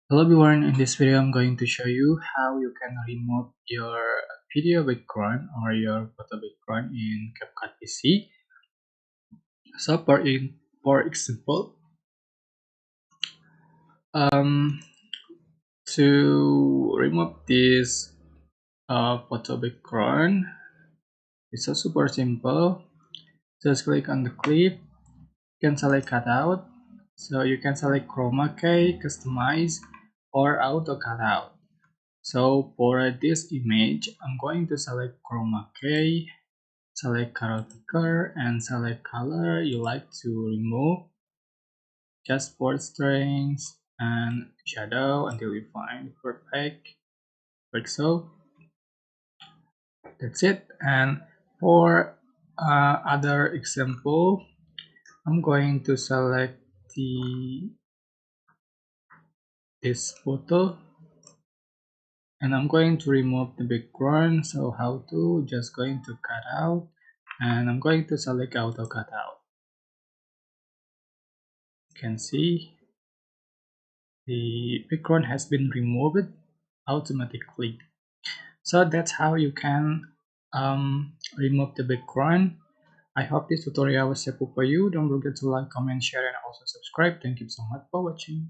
Hello everyone, in this video I'm going to show you how you can remove your video background or your photo background in CapCut PC. So for example, um, to remove this photo background, it's so super simple. Just click on the clip, you can select cutout. So you can select chroma key, customize, or auto cutout. So for this image, I'm going to select chroma key, select color picker, and select color you like to remove. Just for strings and shadow until you find perfect, like so. That's it. And for other example, I'm going to select this photo and I'm going to remove the background. So how to, just going to cut out, and I'm going to select auto cutout. You can see the background has been removed automatically. So that's how you can remove the background. I hope this tutorial was helpful for you. Don't forget to like, comment, share, and also subscribe. Thank you so much for watching.